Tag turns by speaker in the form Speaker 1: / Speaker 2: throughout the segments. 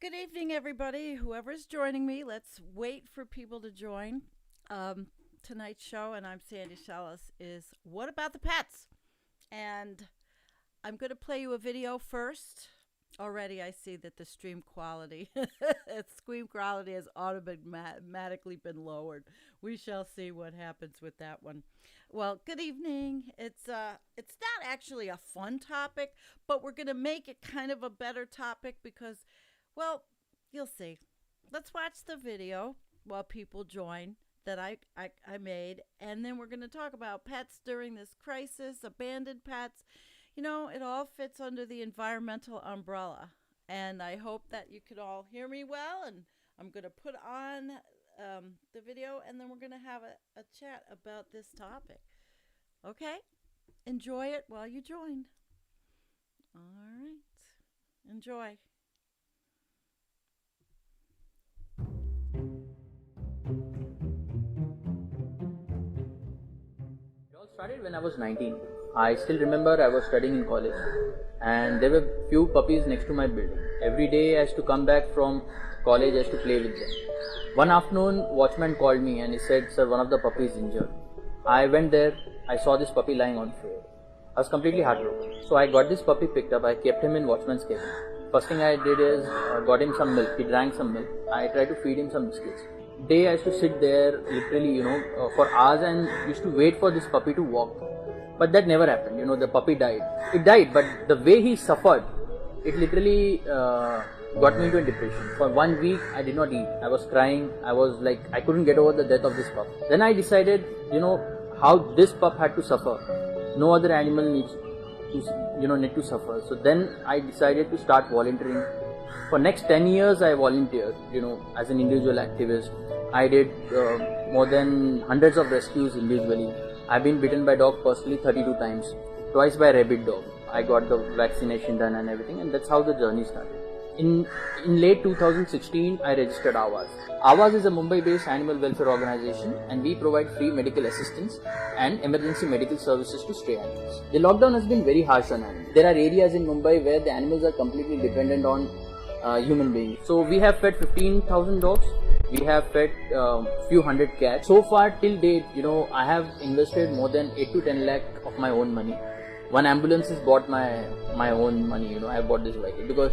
Speaker 1: Good evening, everybody. Whoever's joining me, let's wait for people to join. Tonight's show, and I'm Sandy Shallis, is What About the Pets? And I'm going to play you a video first. Already I see that the stream quality has automatically been lowered. We shall see what happens with that one. Well, good evening. It's not actually a fun topic, but we're going to make it kind of a better topic because, well, you'll see. Let's watch the video while people join that I made, and then we're going to talk about pets during this crisis, abandoned pets. You know, it all fits under the environmental umbrella, and I hope that you could all hear me well, and I'm going to put on the video, and then we're going to have a chat about this topic. Okay? Enjoy it while you join. All right. Enjoy.
Speaker 2: It all started when I was 19. I still remember I was studying in college and there were few puppies next to my building. Every day I used to come back from college, I used to play with them. One afternoon, watchman called me and he said, "Sir, one of the puppies is injured." I went there, I saw this puppy lying on the floor. I was completely heartbroken. So I got this puppy picked up, I kept him in watchman's cabin. First thing I did is got him some milk. He drank some milk. I tried to feed him some biscuits. Day I used to sit there literally, for hours and used to wait for this puppy to walk. But that never happened. The puppy died. It died, but the way he suffered, it literally got me into a depression. For 1 week, I did not eat. I was crying. I was like, I couldn't get over the death of this pup. Then I decided, how this pup had to suffer. No other animal needs to, need to suffer. So then I decided to start volunteering. For next 10 years, I volunteered, as an individual activist. I did more than hundreds of rescues individually. I've been bitten by dog personally 32 times, twice by rabid dog. I got the vaccination done and everything, and that's how the journey started. In late 2016, I registered Awaaz. Awaaz is a Mumbai-based animal welfare organization, and we provide free medical assistance and emergency medical services to stray animals. The lockdown has been very harsh on animals. There are areas in Mumbai where the animals are completely dependent on human beings. So we have fed 15,000 dogs. We have fed few hundred cats. So far till date, I have invested more than 8 to 10 lakh of my own money. One ambulance has bought my own money. I have bought this vehicle because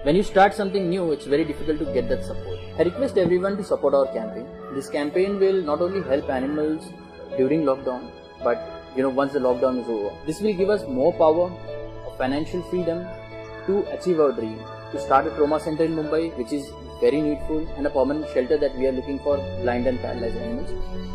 Speaker 2: when you start something new, it's very difficult to get that support. I request everyone to support our campaign. This campaign will not only help animals during lockdown, but once the lockdown is over. This will give us more power, financial freedom to achieve our dream. To start a trauma center in Mumbai, which is very needful, and a permanent shelter that we are looking for blind and paralyzed animals.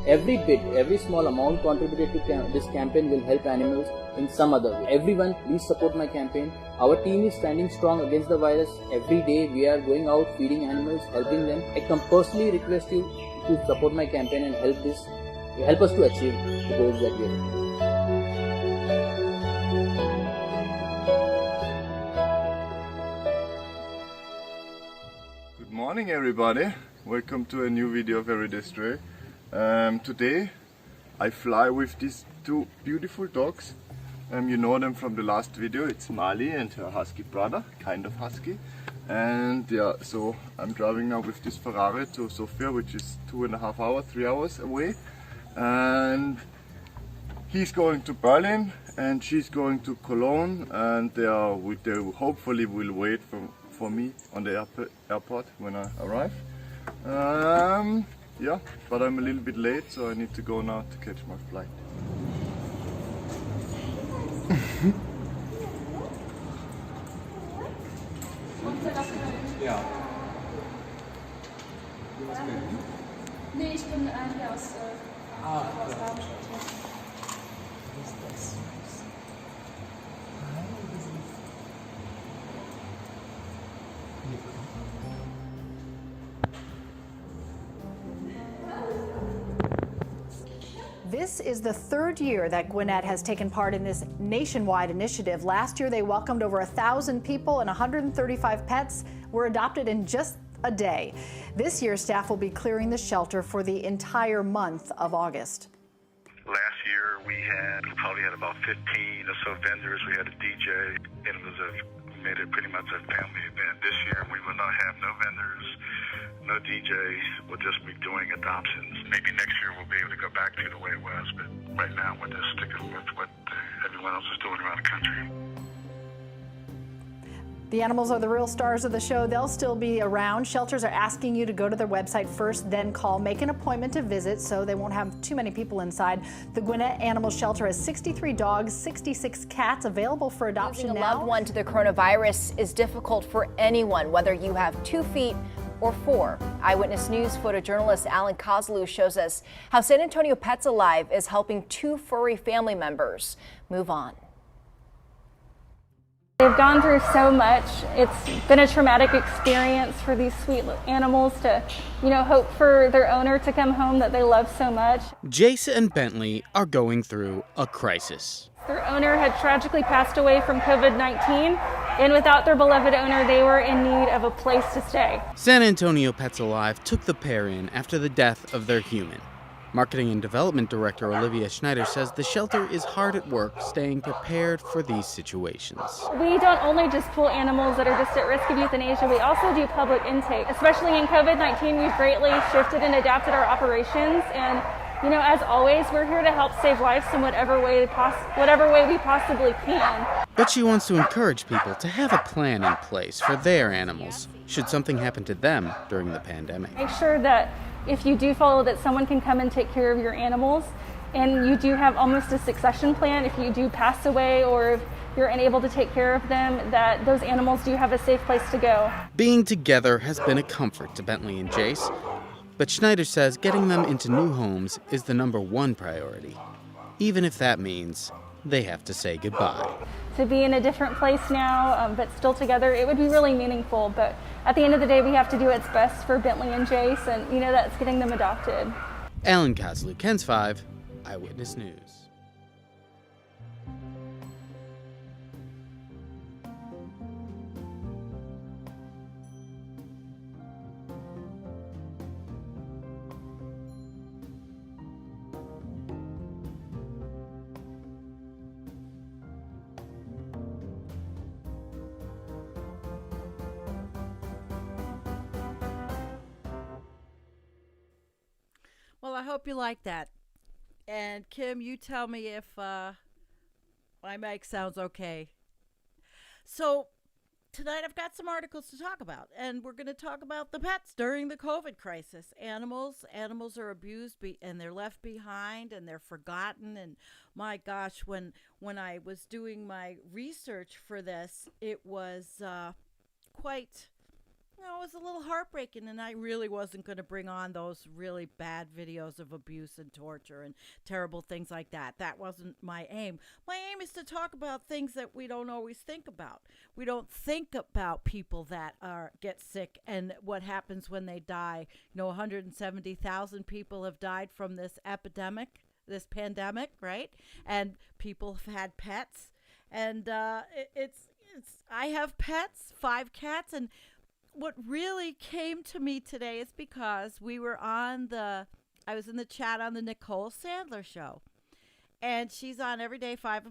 Speaker 2: Every small amount contributed to this campaign will help animals in some other way. Everyone, please support my campaign. Our team is standing strong against the virus. Every day we are going out feeding animals, helping them. I personally request you to support my campaign and help us to achieve the goals that we are doing.
Speaker 3: Good morning, everybody. Welcome to a new video of Everyday Stray. Today I fly with these two beautiful dogs. You know them from the last video. It's Mali and her husky brother, kind of husky. And yeah, so I'm driving now with this Ferrari to Sofia, which is 2.5 hours, 3 hours away. And he's going to Berlin and she's going to Cologne, and they hopefully will wait for me on the airport when I arrive. Yeah, but I'm a little bit late, so I need to go now to catch my flight.
Speaker 4: Ja. Nee, ich bin hier aus Darmstadt.
Speaker 5: This is the third year that Gwinnett has taken part in this nationwide initiative. Last year, they welcomed over 1,000 people and 135 pets were adopted in just a day. This year, staff will be clearing the shelter for the entire month of August.
Speaker 6: Last year, we probably had about 15 or so vendors. We had a DJ, and it was a made it pretty much a family event. This year we will not have no vendors, no DJs. We'll just be doing adoptions. Maybe next year we'll be able to go back to the way it was, but right now we're just sticking with what everyone else is doing around the country.
Speaker 5: The animals are the real stars of the show. They'll still be around. Shelters are asking you to go to their website first, then call. Make an appointment to visit so they won't have too many people inside. The Gwinnett Animal Shelter has 63 dogs, 66 cats available for adoption
Speaker 7: Losing a
Speaker 5: now.
Speaker 7: loved one to the coronavirus is difficult for anyone, whether you have 2 feet or 4. Eyewitness News photojournalist Alan Kozlu shows us how San Antonio Pets Alive is helping 2 furry family members move on.
Speaker 8: They've gone through so much. It's been a traumatic experience for these sweet animals to, hope for their owner to come home that they love so much.
Speaker 9: Jace and Bentley are going through a crisis.
Speaker 8: Their owner had tragically passed away from COVID-19, and without their beloved owner, they were in need of a place to stay.
Speaker 9: San Antonio Pets Alive took the pair in after the death of their human. Marketing and Development Director Olivia Schneider says the shelter is hard at work staying prepared for these situations.
Speaker 8: We don't only just pull animals that are just at risk of euthanasia, we also do public intake. Especially in COVID-19, we've greatly shifted and adapted our operations, and as always, we're here to help save lives in whatever way we possibly can.
Speaker 9: But she wants to encourage people to have a plan in place for their animals should something happen to them during the pandemic.
Speaker 8: Make sure that if you do follow that someone can come and take care of your animals, and you do have almost a succession plan if you do pass away or if you're unable to take care of them, that those animals do have a safe place to go.
Speaker 9: Being together has been a comfort to Bentley and Jace, but Schneider says getting them into new homes is the #1 priority, even if that means they have to say goodbye.
Speaker 8: To be in a different place now, but still together, it would be really meaningful. But at the end of the day, we have to do what's best for Bentley and Jace, and that's getting them adopted.
Speaker 9: Alan Kozlu, KENS 5, Eyewitness News.
Speaker 1: Well, I hope you like that. And Kim, you tell me if my mic sounds okay. So tonight I've got some articles to talk about, and we're going to talk about the pets during the COVID crisis. Animals are abused and they're left behind and they're forgotten. And my gosh, when I was doing my research for this, it was it was a little heartbreaking, and I really wasn't going to bring on those really bad videos of abuse and torture and terrible things like that. That wasn't my aim. My aim is to talk about things that we don't always think about. We don't think about people that get sick and what happens when they die. 170,000 people have died from this pandemic, right? And people have had pets, and I have pets, 5 cats, and what really came to me today is because I was in the chat on the Nicole Sandler show, and she's on every day 5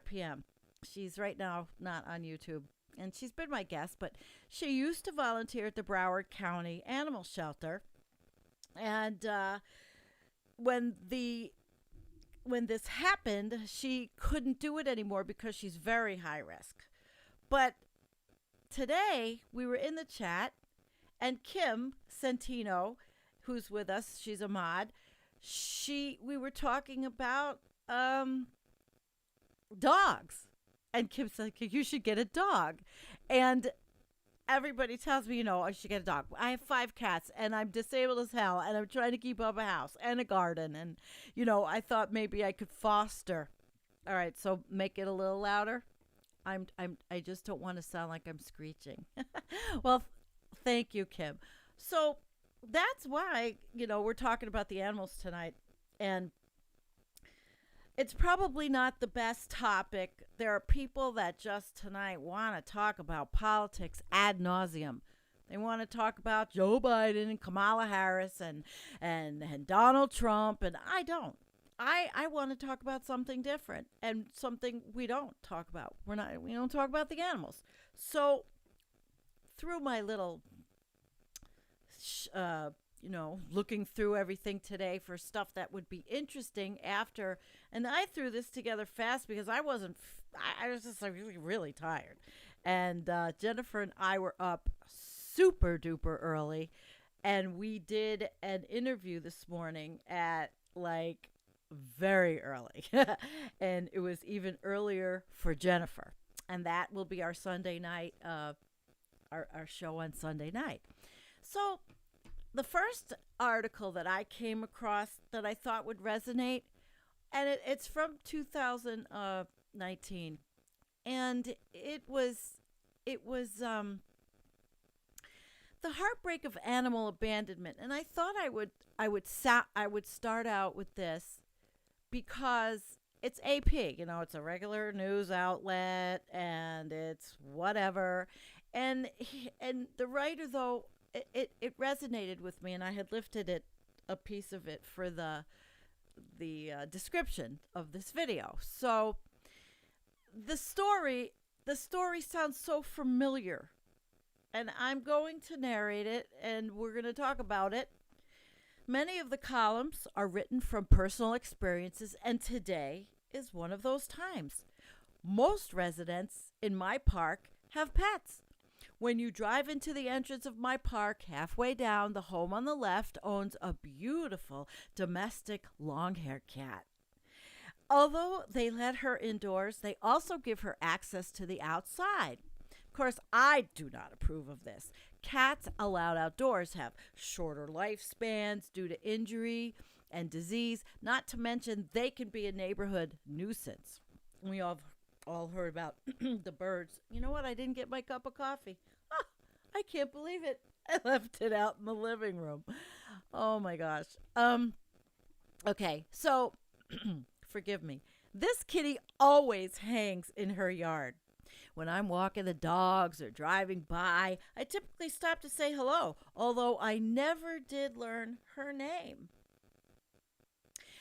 Speaker 1: p.m. She's right now not on YouTube, and she's been my guest, but she used to volunteer at the Broward County Animal Shelter, and when this happened, she couldn't do it anymore because she's very high risk. But today, we were in the chat, and Kim Centino, who's with us, she's a mod, we were talking about dogs. And Kim said, you should get a dog. And everybody tells me, I should get a dog. I have 5 cats, and I'm disabled as hell, and I'm trying to keep up a house and a garden. And, I thought maybe I could foster. All right, so make it a little louder. I just don't want to sound like I'm screeching. Well, thank you, Kim. So that's why, we're talking about the animals tonight. And it's probably not the best topic. There are people that just tonight want to talk about politics ad nauseum. They want to talk about Joe Biden and Kamala Harris and Donald Trump, and I don't. I want to talk about something different and something we don't talk about. We don't talk about the animals. So through my little looking through everything today for stuff that would be interesting after, and I threw this together fast because I was just really, really tired. And Jennifer and I were up super duper early, and we did an interview this morning at like very early. And it was even earlier for Jennifer. And that will be our Sunday night, our show on Sunday night. So the first article that I came across that I thought would resonate, and it's from 2019, and it was the heartbreak of animal abandonment. And I thought I would start out with this because it's AP, it's a regular news outlet, and it's whatever. And the writer, though, it resonated with me, and I had lifted a piece of it for the description of this video. So the story sounds so familiar, and I'm going to narrate it, and we're going to talk about it. Many of the columns are written from personal experiences, and today is one of those times. Most residents in my park have pets. When you drive into the entrance of my park, halfway down, the home on the left owns a beautiful domestic long-haired cat. Although they let her indoors, they also give her access to the outside. Of course, I do not approve of this. Cats allowed outdoors have shorter lifespans due to injury and disease, not to mention they can be a neighborhood nuisance. We all heard about the birds. You know what? I didn't get my cup of coffee. Oh, I can't believe it. I left it out in the living room. Oh my gosh. Okay, so forgive me. This kitty always hangs in her yard. When I'm walking the dogs or driving by, I typically stop to say hello, although I never did learn her name.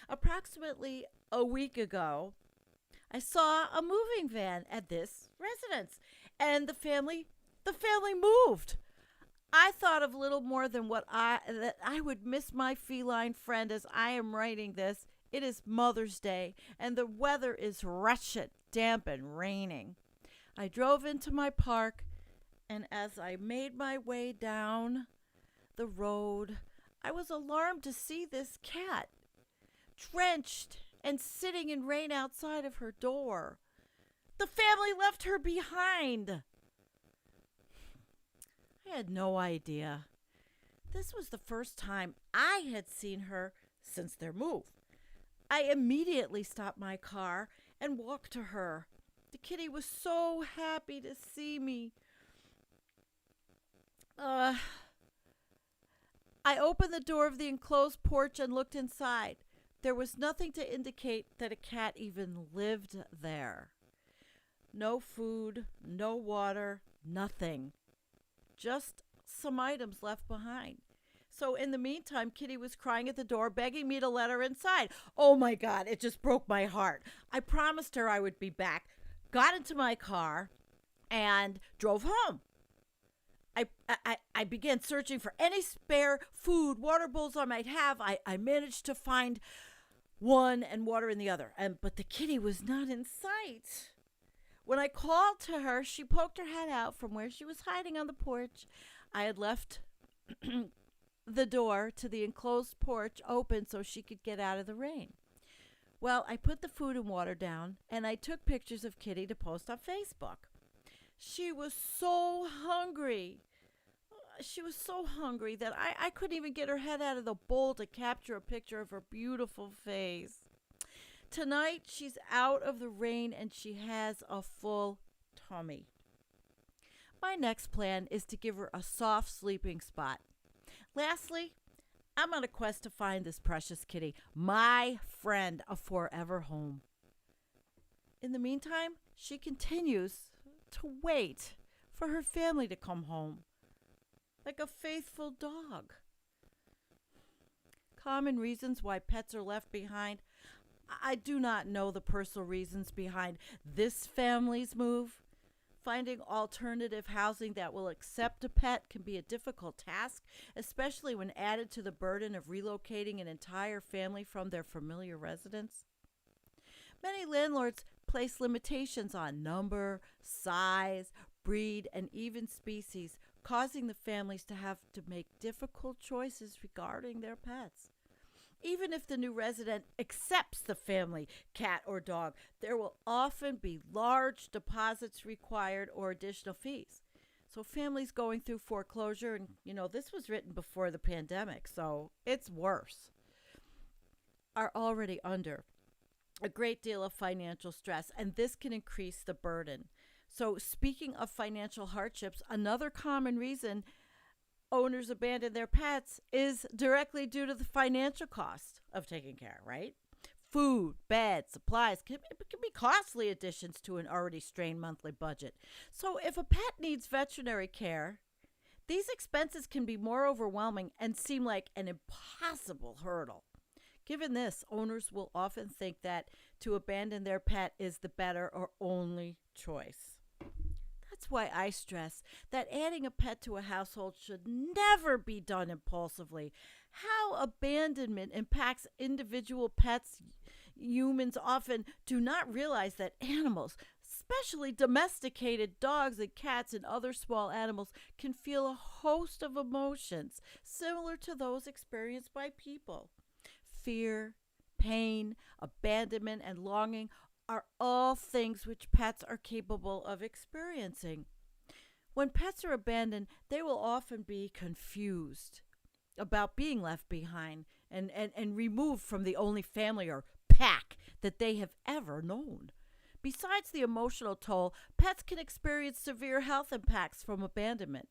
Speaker 1: Approximately a week ago, I saw a moving van at this residence, and the family moved. I thought of little more than that I would miss my feline friend as I am writing this. It is Mother's Day, and the weather is wretched, damp, and raining. I drove into my park, and as I made my way down the road, I was alarmed to see this cat, drenched and sitting in rain outside of her door. The family left her behind. I had no idea. This was the first time I had seen her since their move. I immediately stopped my car and walked to her. The kitty was so happy to see me. I opened the door of the enclosed porch and looked inside. There was nothing to indicate that a cat even lived there. No food, no water, nothing. Just some items left behind. So in the meantime, Kitty was crying at the door, begging me to let her inside. Oh my God, it just broke my heart. I promised her I would be back, got into my car, and drove home. I began searching for any spare food, water bowls I might have. I managed to find one and water in the other, but the kitty was not in sight. When I called to her, she poked her head out from where she was hiding on the porch. I had left the door to the enclosed porch open so she could get out of the rain. Well, I put the food and water down, and I took pictures of Kitty to post on Facebook. She was so hungry. She was so hungry that I couldn't even get her head out of the bowl to capture a picture of her beautiful face. Tonight, she's out of the rain and she has a full tummy. My next plan is to give her a soft sleeping spot. Lastly, I'm on a quest to find this precious kitty, my friend, a forever home. In the meantime, she continues to wait for her family to come home, like a faithful dog. Common reasons why pets are left behind. I do not know the personal reasons behind this family's move. Finding alternative housing that will accept a pet can be a difficult task, especially when added to the burden of relocating an entire family from their familiar residence. Many landlords place limitations on number, size, breed, and even species, causing the families to have to make difficult choices regarding their pets. Even if the new resident accepts the family cat or dog, there will often be large deposits required or additional fees. So families going through foreclosure, and this was written before the pandemic, so it's worse, are already under a great deal of financial stress, and this can increase the burden. So speaking of financial hardships, another common reason owners abandon their pets is directly due to the financial cost of taking care, right? Food, bed, supplies can be costly additions to an already strained monthly budget. So if a pet needs veterinary care, these expenses can be more overwhelming and seem like an impossible hurdle. Given this, owners will often think that to abandon their pet is the better or only choice. That's why I stress that adding a pet to a household should never be done impulsively. How abandonment impacts individual pets, humans often do not realize that animals, especially domesticated dogs and cats and other small animals, can feel a host of emotions similar to those experienced by people. Fear, pain, abandonment, and longing are all things which pets are capable of experiencing. When pets are abandoned, they will often be confused about being left behind and removed from the only family or pack that they have ever known. Besides the emotional toll, pets can experience severe health impacts from abandonment.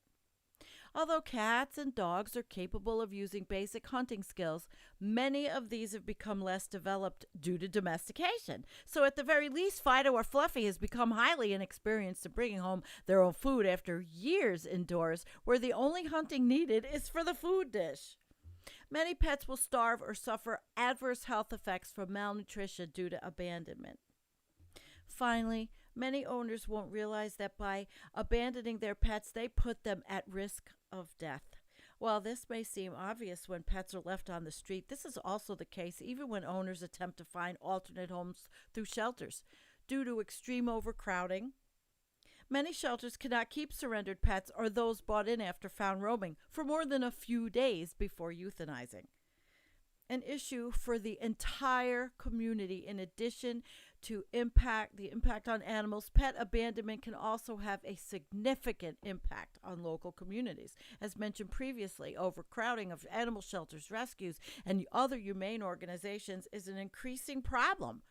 Speaker 1: Although cats and dogs are capable of using basic hunting skills, many of these have become less developed due to domestication. So at the very least, Fido or Fluffy has become highly inexperienced in bringing home their own food after years indoors, where the only hunting needed is for the food dish. Many pets will starve or suffer adverse health effects from malnutrition due to abandonment. Finally, many owners won't realize that by abandoning their pets, they put them at risk of death. While this may seem obvious when pets are left on the street, this is also the case even when owners attempt to find alternate homes through shelters. Due to extreme overcrowding, many shelters cannot keep surrendered pets or those bought in after found roaming for more than a few days before euthanizing. An issue for the entire community. In addition to the impact on animals, pet abandonment can also have a significant impact on local communities. As mentioned previously, overcrowding of animal shelters, rescues, and other humane organizations is an increasing problem.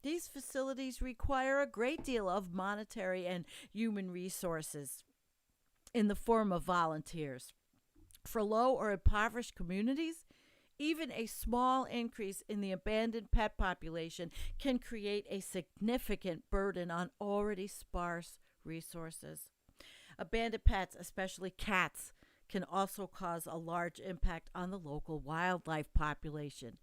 Speaker 1: These facilities require a great deal of monetary and human resources in the form of volunteers. For low or impoverished communities, even a small increase in the abandoned pet population can create a significant burden on already sparse resources. Abandoned pets, especially cats, can also cause a large impact on the local wildlife population.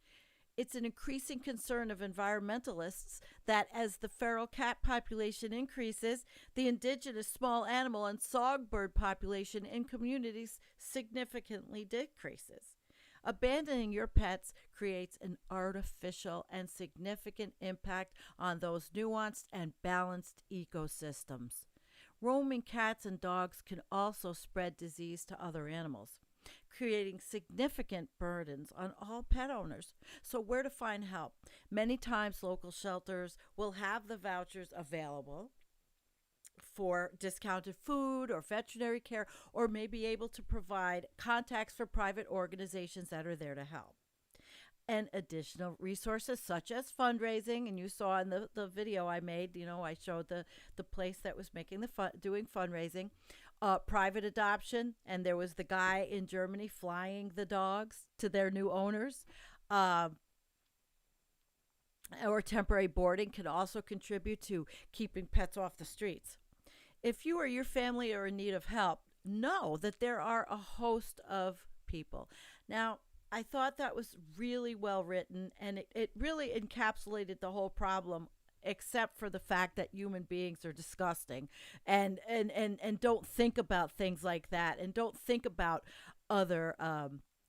Speaker 1: It's an increasing concern of environmentalists that as the feral cat population increases, the indigenous small animal and songbird population in communities significantly decreases. Abandoning your pets creates an artificial and significant impact on those nuanced and balanced ecosystems. Roaming cats and dogs can also spread disease to other animals, creating significant burdens on all pet owners. So where to find help? Many times local shelters will have the vouchers available for discounted food or veterinary care, or may be able to provide contacts for private organizations that are there to help. And additional resources such as fundraising, and you saw in the video I made, I showed the place that was making doing fundraising, private adoption, and there was the guy in Germany flying the dogs to their new owners. Or temporary boarding can also contribute to keeping pets off the streets. If you or your family are in need of help, know that there are a host of people. Now, I thought that was really well written, and it really encapsulated the whole problem, except for the fact that human beings are disgusting and don't think about things like that, and don't think about other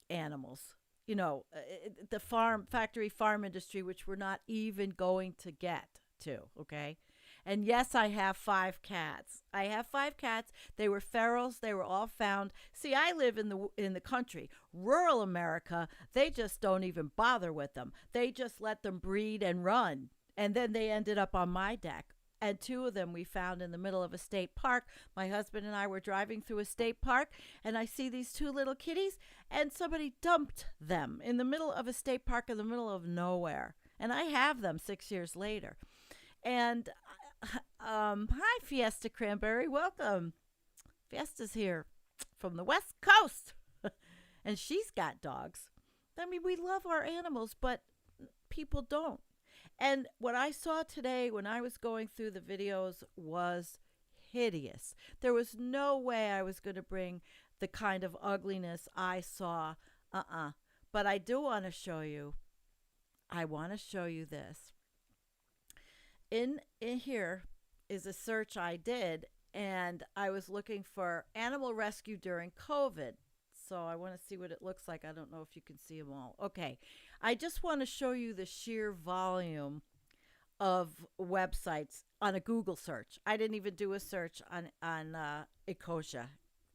Speaker 1: animals. The factory farm industry, which we're not even going to get to, okay? And yes, I have 5 cats. I have 5 cats. They were ferals. They were all found. See, I live in the country. Rural America, they just don't even bother with them. They just let them breed and run. And then they ended up on my deck. And 2 of them we found in the middle of a state park. My husband and I were driving through a state park, and I see these 2 little kitties, and somebody dumped them in the middle of a state park in the middle of nowhere. And I have them 6 years later. And hi, Fiesta Cranberry. Welcome. Fiesta's here from the West Coast. And she's got dogs. I mean, we love our animals, but people don't. And what I saw today when I was going through the videos was hideous. There was no way I was going to bring the kind of ugliness I saw. But I do want to show you. I want to show you this. In here is a search I did, and I was looking for animal rescue during COVID. So I want to see what it looks like. I don't know if you can see them all. Okay. I just want to show you the sheer volume of websites on a Google search. I didn't even do a search on Ecosia.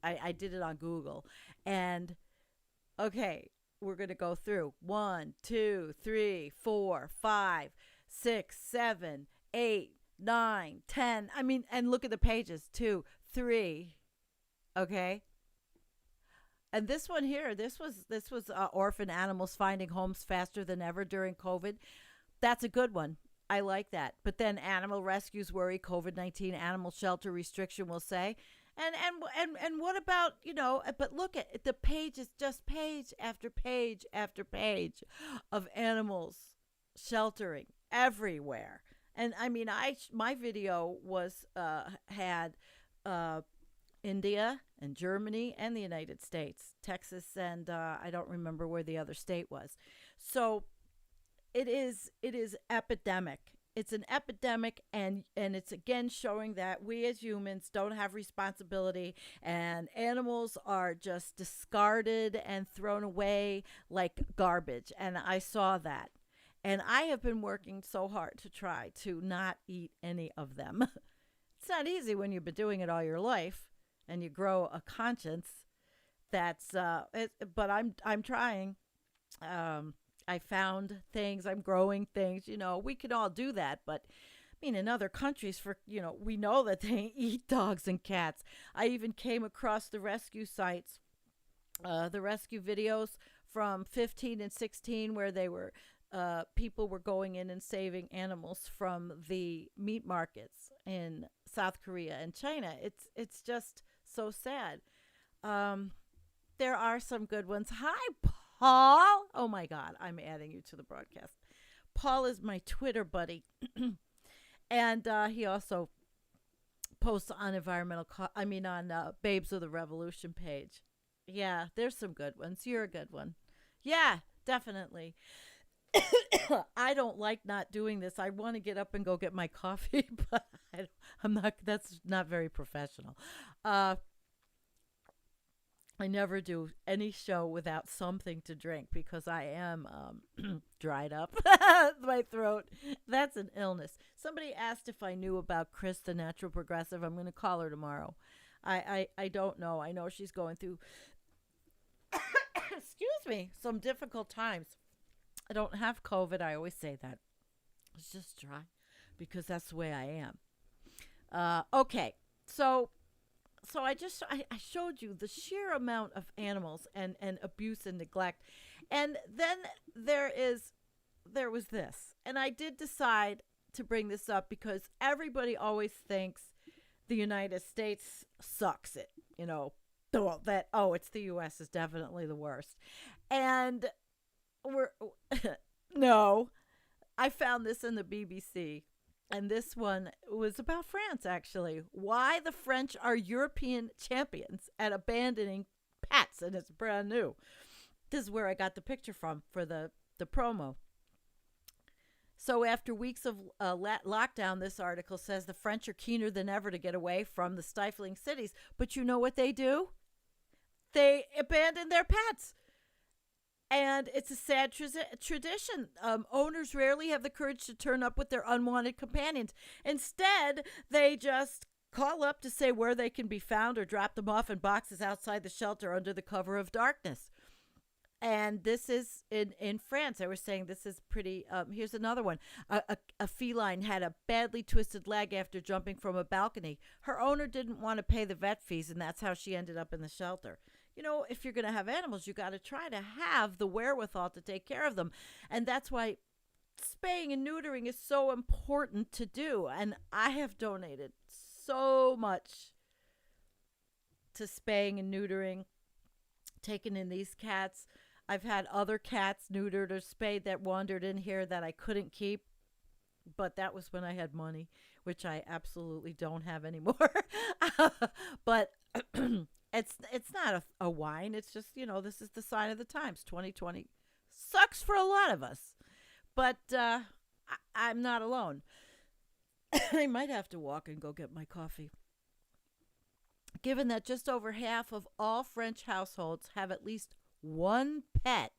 Speaker 1: I did it on Google. And okay, we're going to go through 1, 2, 3, 4, 5, 6, 7, 8, 9, 10. I mean, and look at the pages. 2, 3. Okay. And this one here, this was orphan animals finding homes faster than ever during COVID. That's a good one. I like that. But then animal rescues worry COVID-19 animal shelter restriction will say. And what about, but look at the page is just page after page after page of animals sheltering everywhere. And I mean, my video had India and Germany and the United States, Texas, and I don't remember where the other state was. So it is epidemic. It's an epidemic, and it's again showing that we as humans don't have responsibility, and animals are just discarded and thrown away like garbage. And I saw that. And I have been working so hard to try to not eat any of them. It's not easy when you've been doing it all your life and you grow a conscience. But I'm trying. I found things. I'm growing things. We can all do that. But I mean, in other countries, we know that they eat dogs and cats. I even came across the rescue sites, the rescue videos from 15 and 16, where they were. People were going in and saving animals from the meat markets in South Korea and China. It's just so sad. There are some good ones. Hi, Paul. Oh my God, I'm adding you to the broadcast. Paul is my Twitter buddy, and he also posts on on Babes of the Revolution page. Yeah, there's some good ones. You're a good one. Yeah, definitely. I don't like not doing this. I want to get up and go get my coffee, but I'm not. That's not very professional. I never do any show without something to drink because I am dried up. My throat. That's an illness. Somebody asked if I knew about Chris, the natural progressive. I'm going to call her tomorrow. I don't know. I know she's going through, excuse me, some difficult times. I don't have COVID. I always say that. It's just dry because that's the way I am. Okay. So I showed you the sheer amount of animals and abuse and neglect. And then there was this. And I did decide to bring this up because everybody always thinks the United States sucks it. It's the U.S. is definitely the worst. And no, I found this in the BBC, and this one was about France, actually. Why the French are European champions at abandoning pets, and it's brand new. This is where I got the picture from for the promo. So after weeks of lockdown, this article says the French are keener than ever to get away from the stifling cities. But you know what they do? They abandon their pets. And it's a sad tradition. Owners rarely have the courage to turn up with their unwanted companions. Instead, they just call up to say where they can be found or drop them off in boxes outside the shelter under the cover of darkness. And this is in France. I was saying this is pretty. Here's another one. A feline had a badly twisted leg after jumping from a balcony. Her owner didn't want to pay the vet fees, and that's how she ended up in the shelter. You know, if you're going to have animals, you got to try to have the wherewithal to take care of them. And that's why spaying and neutering is so important to do. And I have donated so much to spaying and neutering, taking in these cats. I've had other cats neutered or spayed that wandered in here that I couldn't keep. But that was when I had money, which I absolutely don't have anymore. But it's not a whine. It's just, you know, this is the sign of the times. 2020 sucks for a lot of us. But I'm not alone. I might have to walk and go get my coffee. Given that just over half of all French households have at least one pet,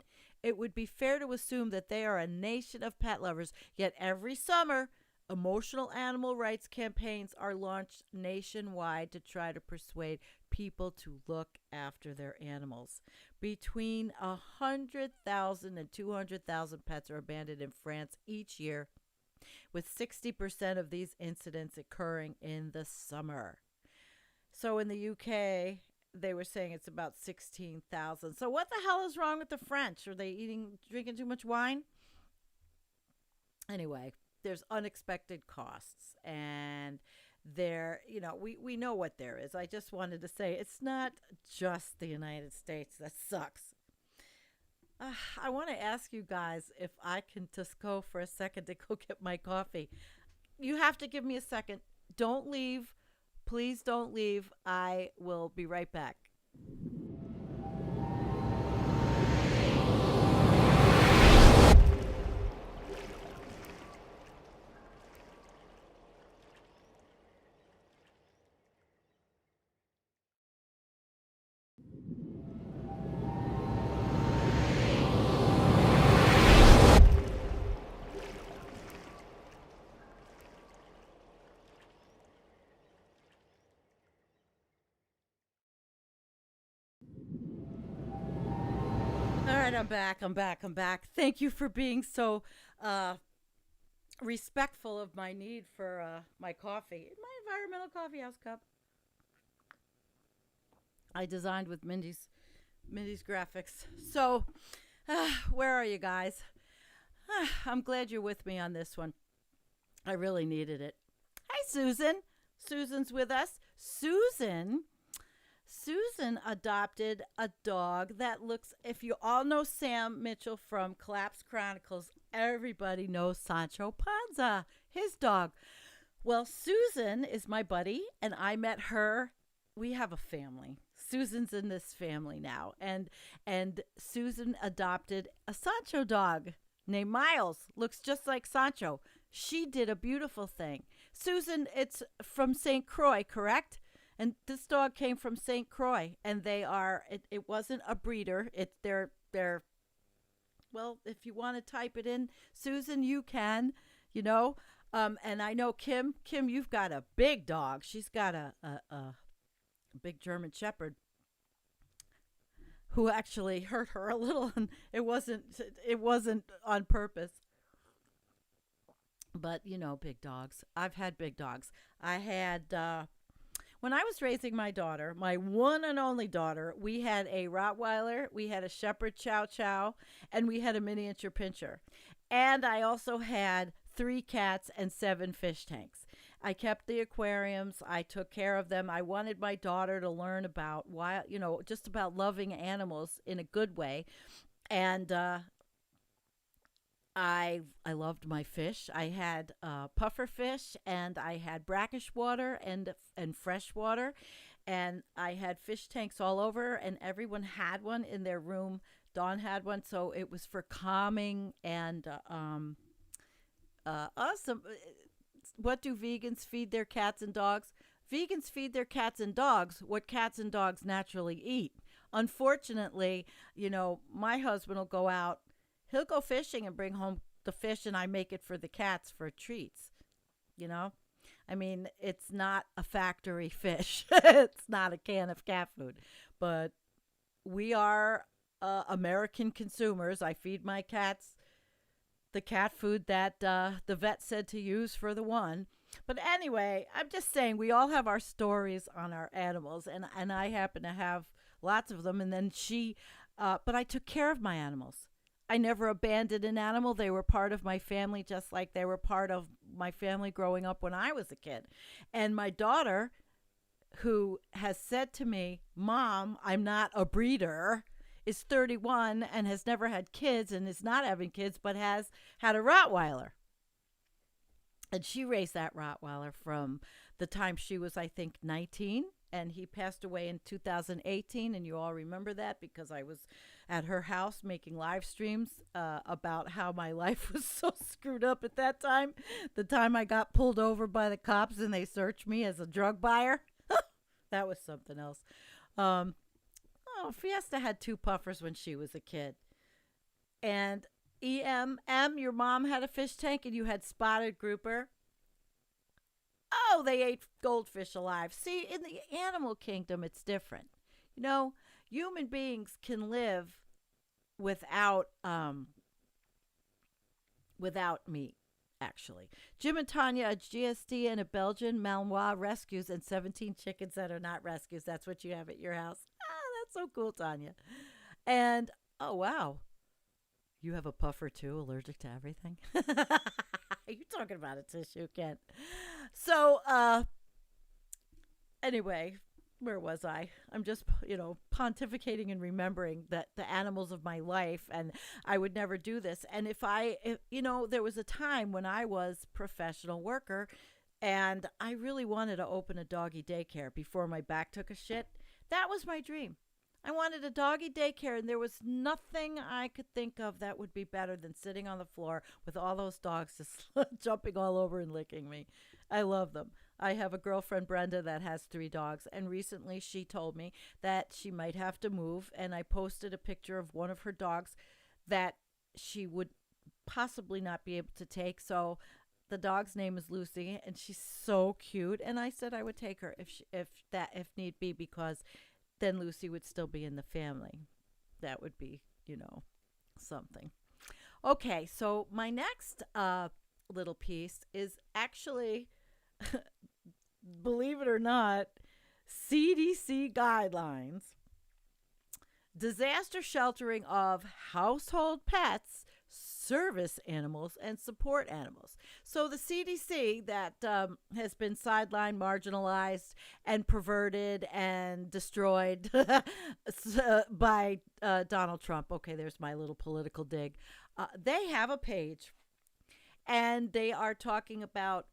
Speaker 1: it would be fair to assume that they are a nation of pet lovers. Yet every summer, emotional animal rights campaigns are launched nationwide to try to persuade people to look after their animals. Between 100,000 and 200,000 pets are abandoned in France each year, with 60% of these incidents occurring in the summer. So in the UK, they were saying it's about 16,000. So what the hell is wrong with the French? Are they drinking too much wine? Anyway, there's unexpected costs, and there, you know, we know what there is. I just wanted to say it's not just the United States that sucks. I want to ask you guys if I can just go for a second to go get my coffee. You have to give me a second. Don't leave. Please don't leave. I will be right back. All right, I'm back. Thank you for being so respectful of my need for my coffee. My environmental coffee house cup. I designed with Mindy's graphics. So, where are you guys? I'm glad you're with me on this one. I really needed it. Hi, Susan. Susan's with us. Susan adopted a dog that looks, if you all know Sam Mitchell from Collapse Chronicles, everybody knows Sancho Panza, his dog. Well, Susan is my buddy, and I met her. We have a family. Susan's in this family now, and Susan adopted a Sancho dog named Miles. Looks just like Sancho. She did a beautiful thing. Susan, it's from St. Croix, correct? And this dog came from St. Croix, and they are, it wasn't a breeder. They're well, if you want to type it in, Susan, you can, you know. And I know Kim, you've got a big dog. She's got a big German Shepherd who actually hurt her a little, and it wasn't on purpose. But, you know, big dogs. I've had big dogs. I had, when I was raising my daughter, my one and only daughter, we had a Rottweiler, we had a Shepherd Chow Chow, and we had a miniature pinscher. And I also had 3 cats and 7 fish tanks. I kept the aquariums. I took care of them. I wanted my daughter to learn about why, you know, just about loving animals in a good way. And I loved my fish. I had puffer fish, and I had brackish water and fresh water, and I had fish tanks all over, and everyone had one in their room Dawn had one, so it was for calming and awesome. What do vegans feed their cats and dogs? Vegans feed their cats and dogs what cats and dogs naturally eat. Unfortunately, my husband will go out, he'll go fishing and bring home the fish, and I make it for the cats for treats. I mean, it's not a factory fish. It's not a can of cat food. But we are American consumers. I feed my cats the cat food that the vet said to use for the one. But anyway, I'm just saying we all have our stories on our animals, and I happen to have lots of them. And then but I took care of my animals. I never abandoned an animal. They were part of my family, just like they were part of my family growing up when I was a kid. And my daughter, who has said to me, Mom, I'm not a breeder, is 31 and has never had kids and is not having kids, but has had a Rottweiler. And she raised that Rottweiler from the time she was, I think, 19. And he passed away in 2018. And you all remember that because I was at her house making live streams about how my life was so screwed up at that time. The time I got pulled over by the cops and they searched me as a drug buyer. That was something else. Fiesta had 2 puffers when she was a kid. And your mom had a fish tank and you had spotted grouper. Oh, they ate goldfish alive. See, in the animal kingdom, it's different. Human beings can live without meat, actually. Jim and Tanya, a GSD and a Belgian Malinois rescues, and 17 chickens that are not rescues. That's what you have at your house. That's so cool, Tanya. And, oh, wow. You have a puffer, too, allergic to everything? You're talking about a tissue, Kent. So, anyway, where was I? I'm just, pontificating and remembering that the animals of my life, and I would never do this. And if there was a time when I was professional worker and I really wanted to open a doggy daycare before my back took a shit. That was my dream. I wanted a doggy daycare, and there was nothing I could think of that would be better than sitting on the floor with all those dogs just jumping all over and licking me. I love them. I have a girlfriend, Brenda, that has 3 dogs, and recently she told me that she might have to move, and I posted a picture of one of her dogs that she would possibly not be able to take. So the dog's name is Lucy, and she's so cute, and I said I would take her if need be, because then Lucy would still be in the family. That would be, something. Okay, so my next little piece is actually, believe it or not, CDC guidelines. Disaster sheltering of household pets, service animals, and support animals. So the CDC that has been sidelined, marginalized, and perverted and destroyed by Donald Trump. Okay, there's my little political dig. They have a page, and they are talking about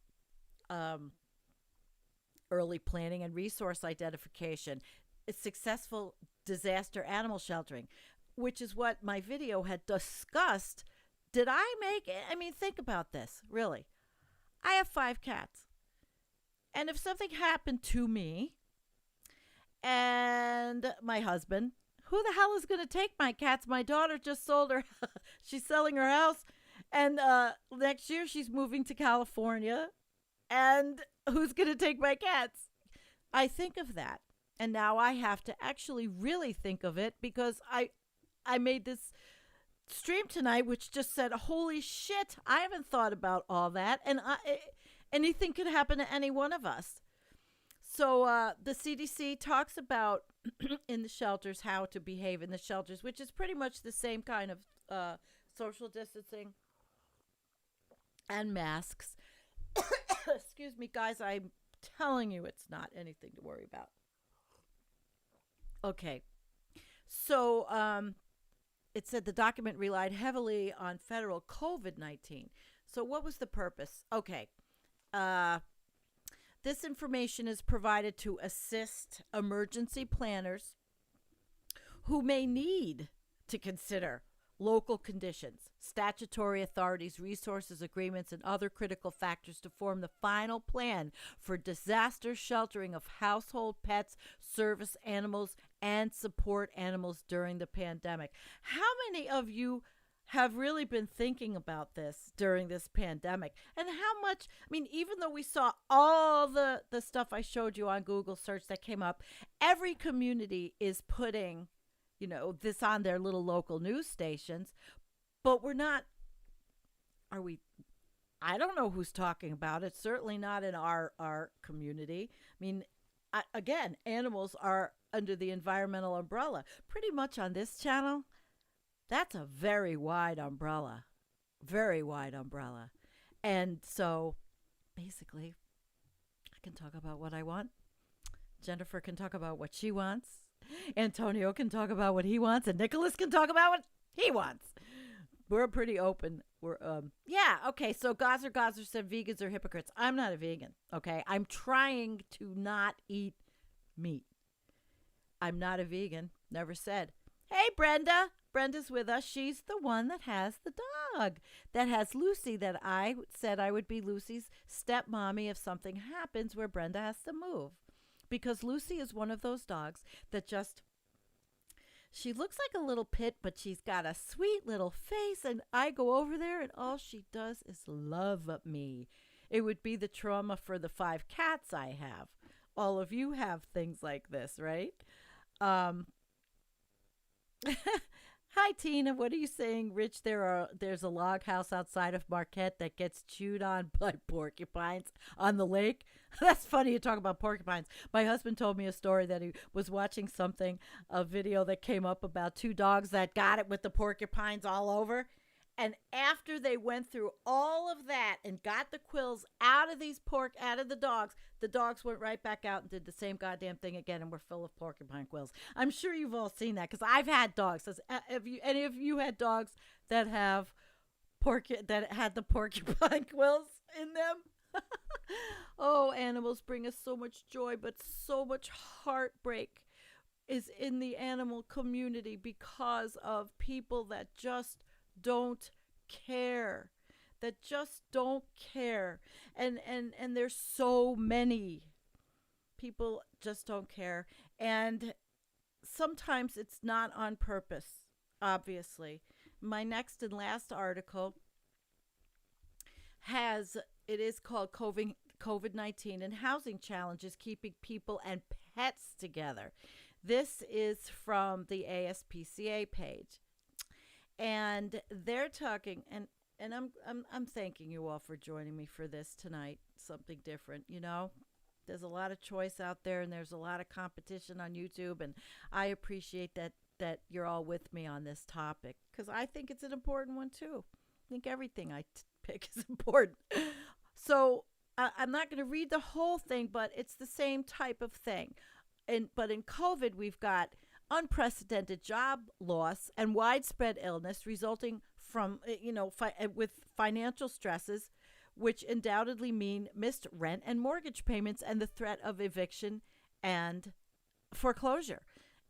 Speaker 1: early planning and resource identification, successful disaster animal sheltering, which is what my video had discussed. Did I make it? I mean, think about this, really. I have 5 cats. And if something happened to me and my husband, who the hell is going to take my cats? My daughter just sold her. She's selling her house. And next year she's moving to California. And who's going to take my cats? I think of that. And now I have to actually really think of it, because I made this stream tonight which just said, holy shit, I haven't thought about all that. And anything could happen to any one of us. So the CDC talks about in the shelters how to behave in the shelters, which is pretty much the same kind of social distancing and masks. Excuse me, guys, I'm telling you it's not anything to worry about. Okay, so it said the document relied heavily on federal COVID-19. So what was the purpose? Okay, this information is provided to assist emergency planners who may need to consider local conditions, statutory authorities, resources, agreements, and other critical factors to form the final plan for disaster sheltering of household pets, service animals, and support animals during the pandemic. How many of you have really been thinking about this during this pandemic? And how much, I mean, even though we saw all the stuff I showed you on Google search that came up, every community is putting, this on their little local news stations, but are we, I don't know who's talking about it. Certainly not in our community. I mean, again, animals are under the environmental umbrella. Pretty much on this channel, that's a very wide umbrella. Very wide umbrella. And so, basically, I can talk about what I want. Jennifer can talk about what she wants. Antonio can talk about what he wants. And Nicholas can talk about what he wants. We're pretty open. Okay, so Gazer said vegans are hypocrites. I'm not a vegan, okay? I'm trying to not eat meat. I'm not a vegan. Never said. Hey, Brenda. Brenda's with us. She's the one that has the dog, that has Lucy, that I said I would be Lucy's stepmommy if something happens where Brenda has to move. Because Lucy is one of those dogs that she looks like a little pit, but she's got a sweet little face, and I go over there, and all she does is love me. It would be the trauma for the 5 cats I have. All of you have things like this, right? Hi, Tina. What are you saying, Rich? There's a log house outside of Marquette that gets chewed on by porcupines on the lake. That's funny you talk about porcupines. My husband told me a story that he was watching a video that came up about 2 dogs that got it with the porcupines all over. And after they went through all of that and got the quills out of the dogs went right back out and did the same goddamn thing again and were full of porcupine quills. I'm sure you've all seen that because I've had dogs. Have any of you had dogs that had the porcupine quills in them? Oh, animals bring us so much joy, but so much heartbreak is in the animal community because of people that just don't care, and there's so many people just don't care, and sometimes it's not on purpose. Obviously, my next and last article is called COVID-19 and housing challenges keeping people and pets together. This is from the ASPCA page. And they're talking, and I'm thanking you all for joining me for this tonight. Something different, There's a lot of choice out there, and there's a lot of competition on YouTube, and I appreciate that you're all with me on this topic because I think it's an important one too. I think everything I pick is important. So I'm not going to read the whole thing, but it's the same type of thing. But in COVID, we've got unprecedented job loss and widespread illness resulting from, with financial stresses, which undoubtedly mean missed rent and mortgage payments and the threat of eviction and foreclosure.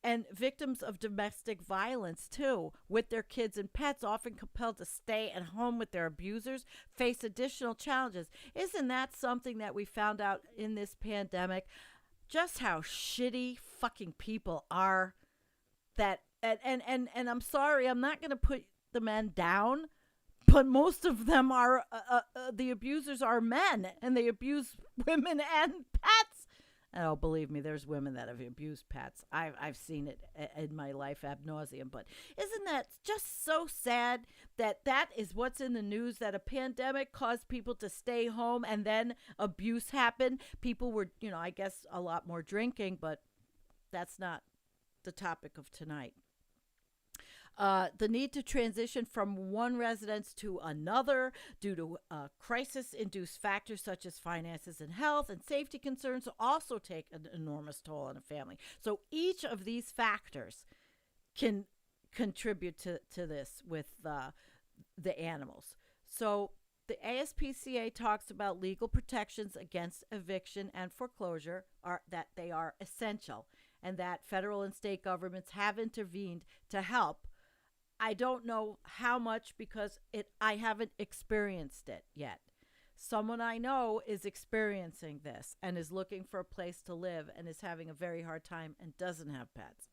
Speaker 1: And victims of domestic violence, too, with their kids and pets, often compelled to stay at home with their abusers, face additional challenges. Isn't that something that we found out in this pandemic? Just how shitty fucking people are. And I'm sorry, I'm not going to put the men down, but most of them are, the abusers are men, and they abuse women and pets. Oh, believe me, there's women that have abused pets. I've seen it in my life ad nauseum. But isn't that just so sad that is what's in the news, that a pandemic caused people to stay home and then abuse happened? People were, I guess a lot more drinking, but that's not the topic of tonight. The need to transition from one residence to another due to crisis-induced factors such as finances and health and safety concerns also take an enormous toll on a family. So each of these factors can contribute to this with the animals. So the ASPCA talks about legal protections against eviction and foreclosure that they are essential, and that federal and state governments have intervened to help I don't know how much because I haven't experienced it yet. Someone I know is experiencing this and is looking for a place to live and is having a very hard time and doesn't have pets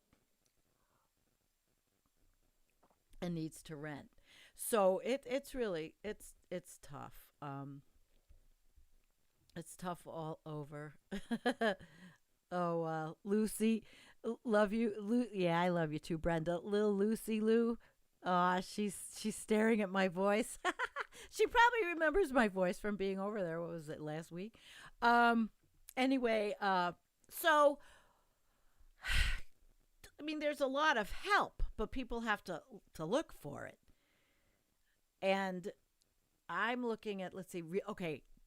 Speaker 1: and needs to rent. So it's really it's tough. It's tough all over. Oh, Lucy, love you. Yeah, I love you too, Brenda. Little Lucy Lou. She's staring at my voice. She probably remembers my voice from being over there. What was it, last week? Anyway, so I mean, there's a lot of help, but people have to look for it. And I'm looking at, let's see,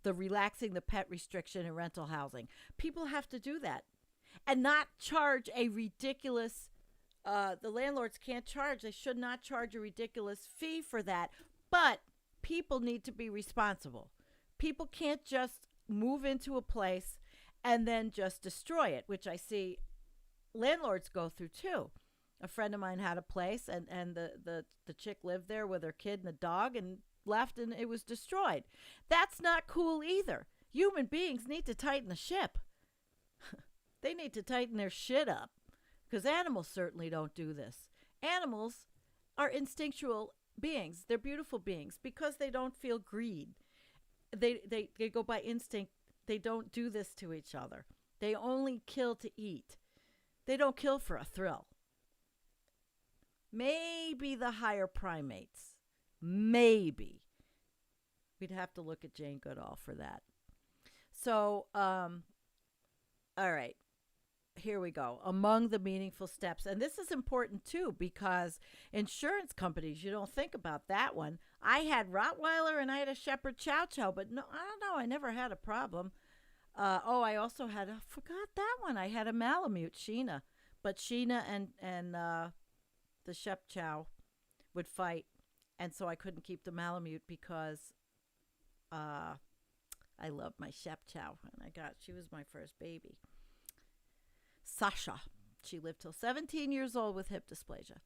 Speaker 1: the relaxing the pet restriction in rental housing. People have to do that and not charge a ridiculous, the landlords can't charge. They should not charge a ridiculous fee for that. But people need to be responsible. People can't just move into a place and then just destroy it, which I see landlords go through too. A friend of mine had a place and the chick lived there with her kid and the dog and left and it was destroyed. That's not cool either. Human beings need to tighten the ship. They need to tighten their shit up because animals certainly don't do this. Animals are instinctual beings. They're beautiful beings because they don't feel greed. They go by instinct. They don't do this to each other. They only kill to eat. They don't kill for a thrill. Maybe the higher primates. Maybe. We'd have to look at Jane Goodall for that. So, all right. Here we go. Among the meaningful steps. And this is important too because insurance companies, you don't think about that one. I had Rottweiler and I had a Shepherd Chow Chow, but no, I don't know. I never had a problem. I also had, I forgot that one. I had a Malamute, Sheena. But Sheena and the Shep Chow would fight. And so I couldn't keep the Malamute because I loved my Shep Chow. And she was my first baby. Sasha. She lived till 17 years old with hip dysplasia.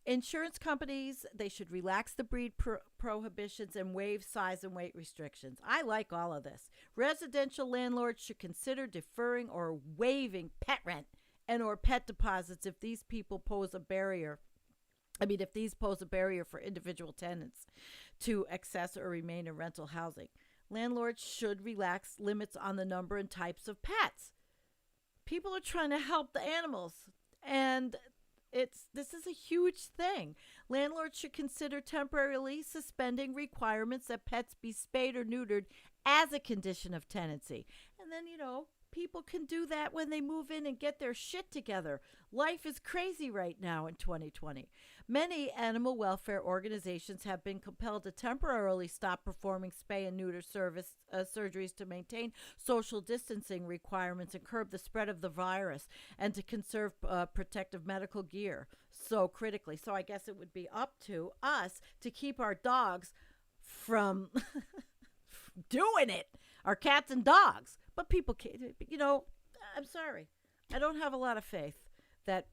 Speaker 1: Insurance companies, they should relax the breed prohibitions and waive size and weight restrictions. I like all of this. Residential landlords should consider deferring or waiving pet rent and or pet deposits if these pose a barrier for individual tenants to access or remain in rental housing. Landlords should relax limits on the number and types of pets. People are trying to help the animals, and this is a huge thing. Landlords should consider temporarily suspending requirements that pets be spayed or neutered as a condition of tenancy. And then, people can do that when they move in and get their shit together. Life is crazy right now in 2020. Many animal welfare organizations have been compelled to temporarily stop performing spay and neuter surgeries to maintain social distancing requirements and curb the spread of the virus and to conserve protective medical gear so critically. So I guess it would be up to us to keep our dogs from doing it, our cats and dogs. But people can't, I'm sorry. I don't have a lot of faith that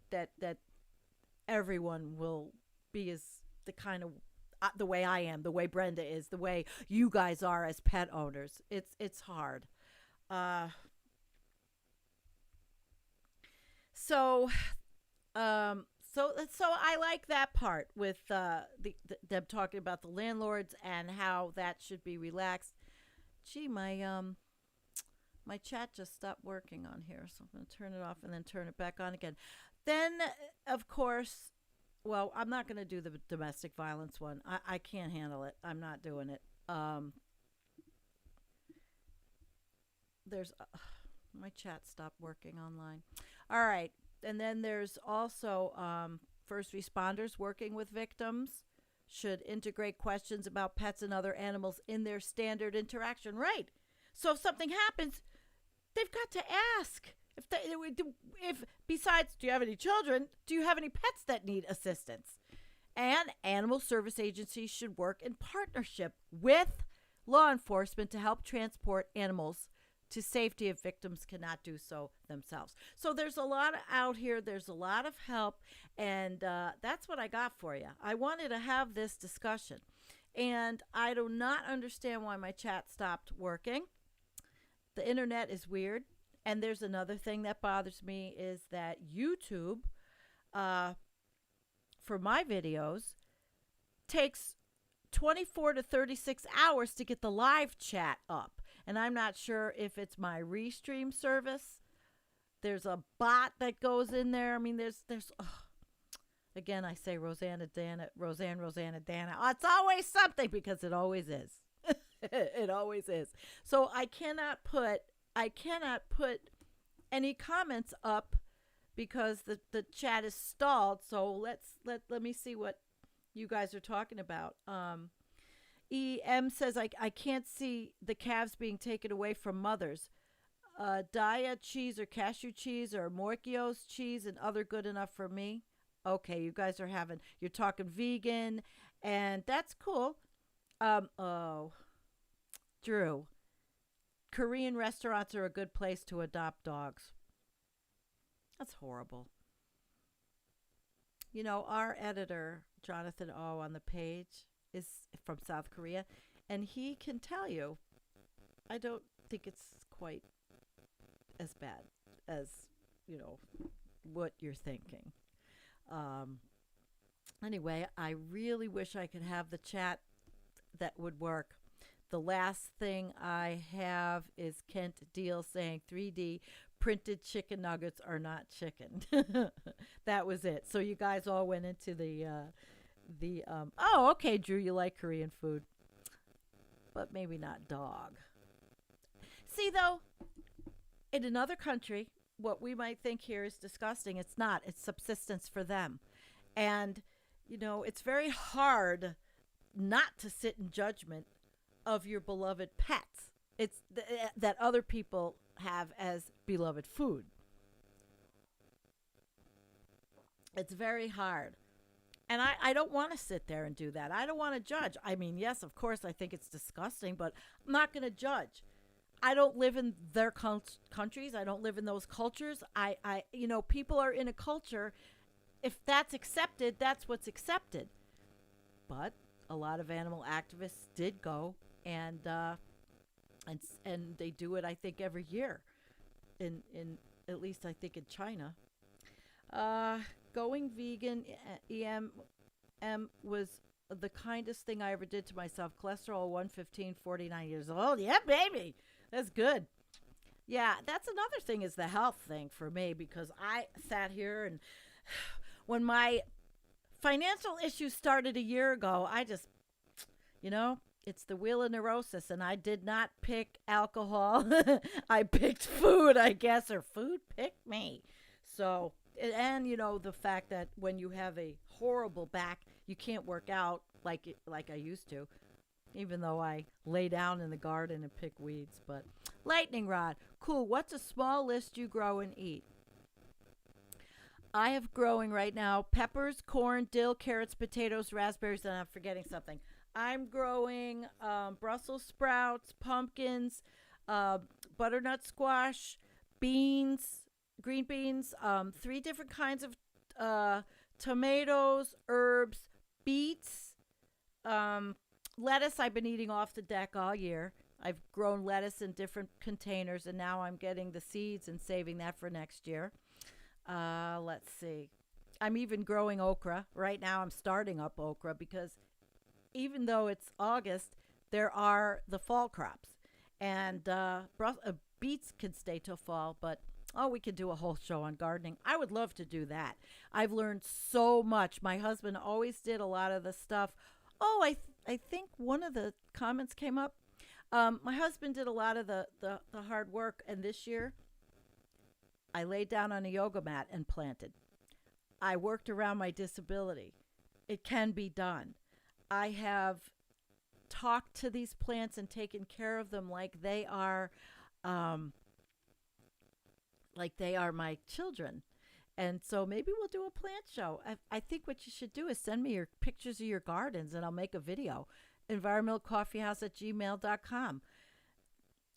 Speaker 1: everyone will be as the way I am, the way Brenda is, the way you guys are as pet owners. It's hard. So I like that part with them talking about the landlords and how that should be relaxed. Gee, my chat just stopped working on here, so I'm going to turn it off and then turn it back on again. Then, of course, well, I'm not going to do the domestic violence one. I can't handle it. I'm not doing it. My chat stopped working online. All right. And then there's also first responders working with victims should integrate questions about pets and other animals in their standard interaction. Right. So if something happens, they've got to ask. If besides, do you have any children? Do you have any pets that need assistance? And animal service agencies should work in partnership with law enforcement to help transport animals to safety if victims cannot do so themselves. So there's a lot out here. There's a lot of help, and that's what I got for you. I wanted to have this discussion, and I do not understand why my chat stopped working. The internet is weird, and there's another thing that bothers me is that YouTube, for my videos, takes 24 to 36 hours to get the live chat up. And I'm not sure if it's my Restream service. There's a bot that goes in there. I mean, there's again, I say Rosanna, Dana. Oh, it's always something, because it always is. It always is. So I cannot put any comments up because the chat is stalled. So let me see what you guys are talking about. EM says, I can't see the calves being taken away from mothers. Daya cheese or cashew cheese or Morchio's cheese and other good enough for me. Okay, you guys are you're talking vegan, and that's cool. Drew, Korean restaurants are a good place to adopt dogs. That's horrible. You know, our editor, Jonathan O, on the page is from South Korea, and he can tell you, I don't think it's quite as bad as, what you're thinking. Anyway, I really wish I could have the chat that would work. The last thing I have is Kent Deal saying 3D printed chicken nuggets are not chicken. That was it. So you guys all went into oh, okay, Drew, you like Korean food, but maybe not dog. See, though, in another country, what we might think here is disgusting. It's not. It's subsistence for them. And, it's very hard not to sit in judgment of your beloved pets. It's that other people have as beloved food. It's very hard. And I don't want to sit there and do that. I don't want to judge. I mean, yes, of course, I think it's disgusting, but I'm not going to judge. I don't live in their countries. I don't live in those cultures. People are in a culture. If that's accepted, that's what's accepted. But a lot of animal activists did go, and they do it, I think, every year. In at least I think in China. Going vegan, EM was the kindest thing I ever did to myself. Cholesterol 115, 49 years old. Yeah, baby. That's good. Yeah, that's another thing, is the health thing for me, because I sat here and when my financial issues started a year ago, I just, it's the wheel of neurosis, and I did not pick alcohol. I picked food, I guess, or food picked me. So, and the fact that when you have a horrible back, you can't work out like I used to, even though I lay down in the garden and pick weeds. But lightning rod, cool. What's a small list you grow and eat? I have growing right now peppers, corn, dill, carrots, potatoes, raspberries, and I'm forgetting something. I'm growing Brussels sprouts, pumpkins, butternut squash, beans, green beans, 3 different kinds of tomatoes, herbs, beets, lettuce. I've been eating off the deck all year. I've grown lettuce in different containers, and now I'm getting the seeds and saving that for next year. Let's see. I'm even growing okra. Right now I'm starting up okra because even though it's August, there are the fall crops. And beets can stay till fall, but we could do a whole show on gardening. I would love to do that. I've learned so much. My husband always did a lot of the stuff. I think one of the comments came up. My husband did a lot of the hard work, and this year I laid down on a yoga mat and planted. I worked around my disability. It can be done. I have talked to these plants and taken care of them like they are my children. And so maybe we'll do a plant show. I think what you should do is send me your pictures of your gardens and I'll make a video. environmentalcoffeehouse@gmail.com.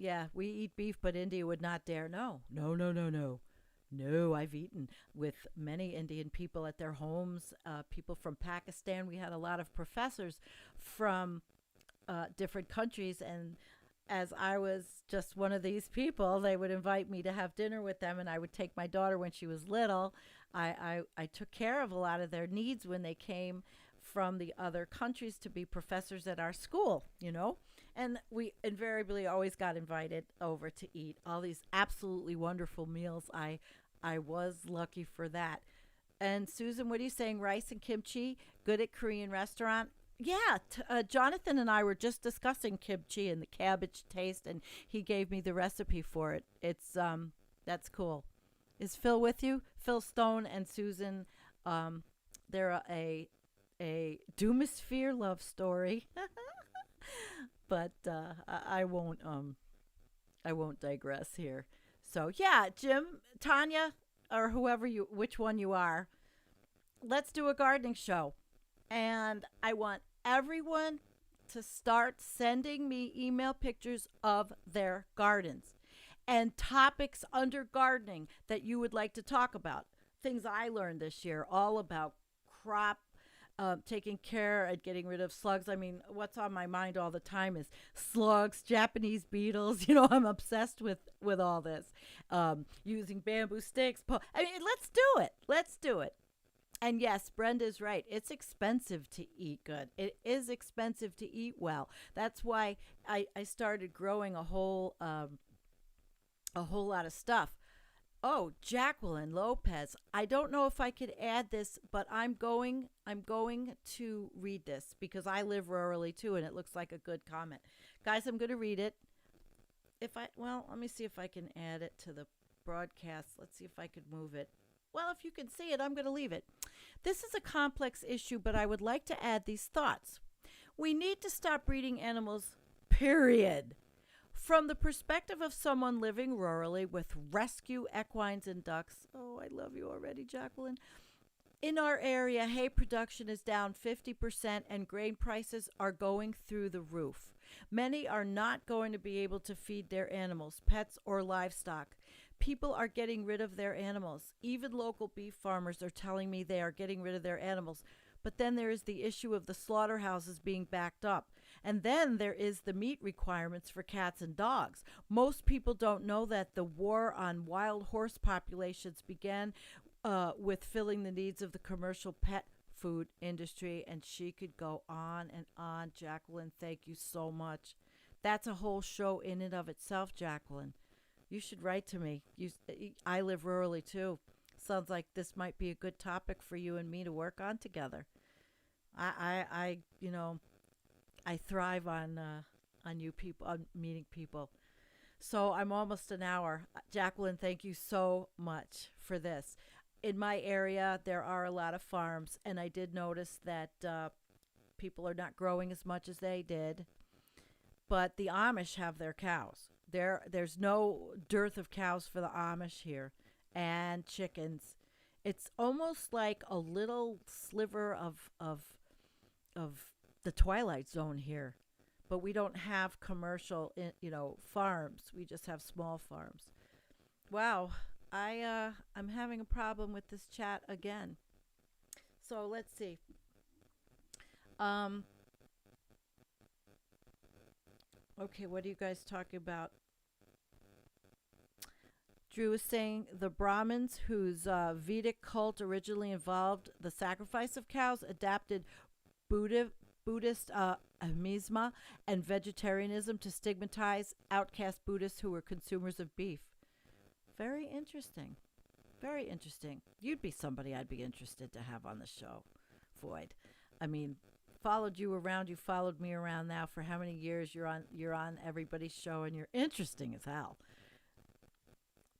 Speaker 1: Yeah, we eat beef, but India would not dare. No, no, no, no, no. No, I've eaten with many Indian people at their homes, people from Pakistan. We had a lot of professors from different countries, and as I was just one of these people, they would invite me to have dinner with them, and I would take my daughter when she was little. I took care of a lot of their needs when they came from the other countries to be professors at our school, you know? And we invariably always got invited over to eat all these absolutely wonderful meals. I was lucky for that. And Susan, what are you saying? Rice and kimchi, good at Korean restaurant? Yeah, Jonathan and I were just discussing kimchi and the cabbage taste, and he gave me the recipe for it. It's that's cool. Is Phil with you? Phil Stone and Susan, they're a Doomosphere love story, but I won't digress here. So yeah, Jim, Tanya, or whoever you, which one you are, let's do a gardening show. And I want everyone to start sending me email pictures of their gardens and topics under gardening that you would like to talk about. Things I learned this year, all about crop, taking care and getting rid of slugs. I mean, what's on my mind all the time is slugs, Japanese beetles. You know, I'm obsessed with all this. Using bamboo sticks. I mean, let's do it. Let's do it. And yes, Brenda's right. It's expensive to eat good. It is expensive to eat well. That's why I started growing a whole lot of stuff. Oh, Jacqueline Lopez. I don't know if I could add this, but I'm going to read this because I live rurally too, and it looks like a good comment. Guys, I'm going to read it. Let me see if I can add it to the broadcast. Let's see if I could move it. Well, if you can see it, I'm going to leave it. This is a complex issue, but I would like to add these thoughts. We need to stop breeding animals, period. From the perspective of someone living rurally with rescue equines and ducks, oh, I love you already, Jacqueline. In our area, hay production is down 50% and grain prices are going through the roof. Many are not going to be able to feed their animals, pets or livestock. People are getting rid of their animals. Even local beef farmers are telling me they are getting rid of their animals. But then there is the issue of the slaughterhouses being backed up. And then there is the meat requirements for cats and dogs. Most people don't know that the war on wild horse populations began with filling the needs of the commercial pet food industry. And she could go on and on. Jacqueline, thank you so much. That's a whole show in and of itself, Jacqueline. You should write to me. I live rurally too. Sounds like this might be a good topic for you and me to work on together. I thrive on you people, on meeting people. So I'm almost an hour. Jacqueline, thank you so much for this. In my area, there are a lot of farms, and I did notice that people are not growing as much as they did. But the Amish have their cows. There's no dearth of cows for the Amish here, and chickens. It's almost like a little sliver of the Twilight Zone here, but we don't have commercial, farms. We just have small farms. Wow, I'm having a problem with this chat again. So let's see. Okay, what are you guys talking about? Drew is saying the Brahmins, whose Vedic cult originally involved the sacrifice of cows, adapted Buddhist amisma and vegetarianism to stigmatize outcast Buddhists who were consumers of beef. Very interesting. Very interesting. You'd be somebody I'd be interested to have on the show, Floyd. I mean, followed you around. You followed me around now for how many years? You're on everybody's show, and you're interesting as hell.